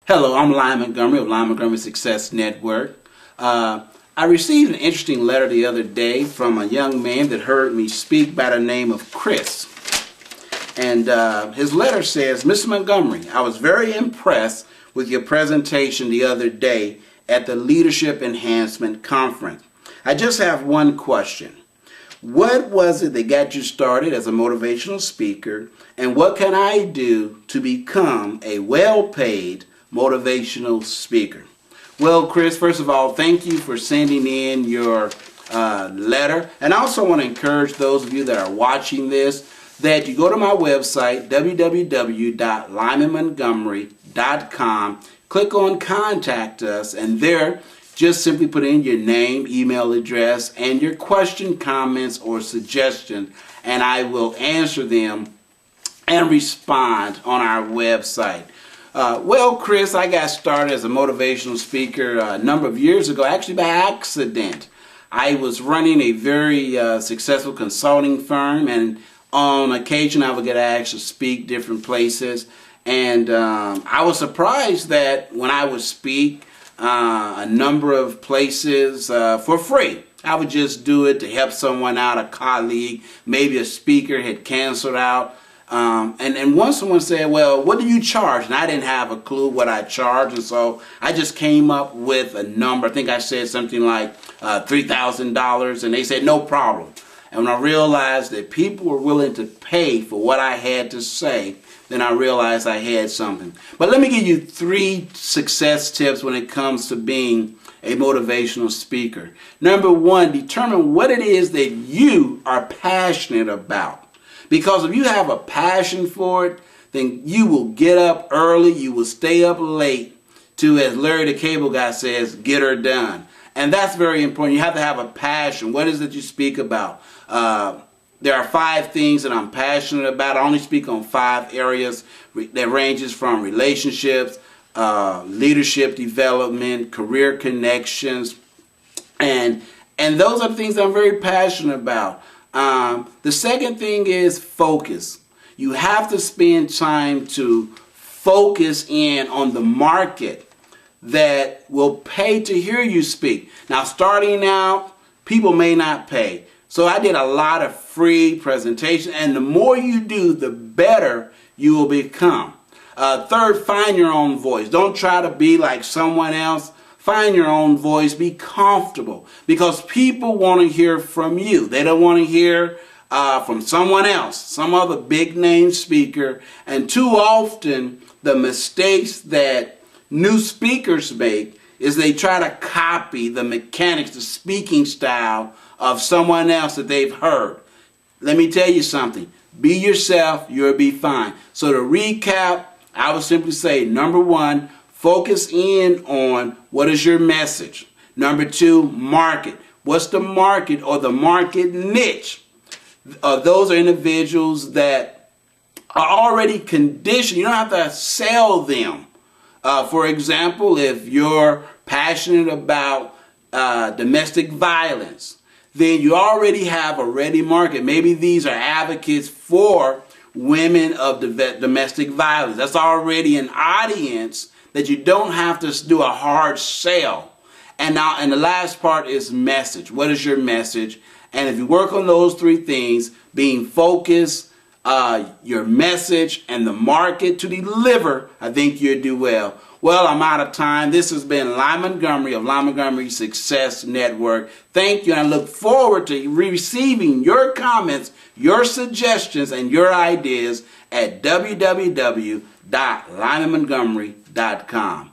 Hello, I'm Lyman Montgomery of Lyman Montgomery Success Network. I received an interesting letter the other day from a young man that heard me speak by the name of Chris. And his letter says, Mr. Montgomery, I was very impressed with your presentation the other day at the Leadership Enhancement Conference. I just have one question. What was it that got you started as a motivational speaker, and what can I do to become a well-paid motivational speaker? Well, Chris, first of all, thank you for sending in your letter. And I also want to encourage those of you that are watching this that you go to my website, www.lymanmontgomery.com, click on Contact Us, and there just simply put in your name, email address, and your question, comments, or suggestion, and I will answer them and respond on our website. Well, Chris, I got started as a motivational speaker a number of years ago, actually by accident. I was running a very successful consulting firm, and on occasion I would get asked to speak different places. And I was surprised that when I would speak a number of places for free, I would just do it to help someone out, a colleague, maybe a speaker had canceled out. And once someone said, well, what do you charge? And I didn't have a clue what I charged, and so I just came up with a number. I think I said something like $3,000, and they said, no problem. And when I realized that people were willing to pay for what I had to say, then I realized I had something. But let me give you 3 success tips when it comes to being a motivational speaker. Number 1, determine what it is that you are passionate about. Because if you have a passion for it, then you will get up early, you will stay up late to, as Larry the Cable Guy says, get her done. And that's very important. You have to have a passion. What is it you speak about? There are 5 things that I'm passionate about. I only speak on 5 areas that ranges from relationships, leadership development, career connections, and those are the things that I'm very passionate about. The second thing is focus. You have to spend time to focus in on the market that will pay to hear you speak. Now, starting out, people may not pay. So I did a lot of free presentations, and the more you do, the better you will become. Third, find your own voice. Don't try to be like someone else. Find your own voice. Be comfortable, because people want to hear from you. They don't want to hear from someone else, some other big name speaker. And too often, the mistakes that new speakers make is they try to copy the mechanics, the speaking style of someone else that they've heard. Let me tell you something. Be yourself, you'll be fine. So to recap, I would simply say, number 1, focus in on what is your message. Number 2, market. What's the market or the market niche? Those are individuals that are already conditioned. You don't have to sell them. For example, if you're passionate about domestic violence, then you already have a ready market. Maybe these are advocates for women of domestic violence. That's already an audience that you don't have to do a hard sell. And the last part is message. What is your message? And if you work on those 3 things, being focused, your message, and the market to deliver, I think you'll do well. Well, I'm out of time. This has been Lyman Montgomery of Lyman Montgomery Success Network. Thank you, and I look forward to receiving your comments, your suggestions, and your ideas at www.lymanmontgomery.com.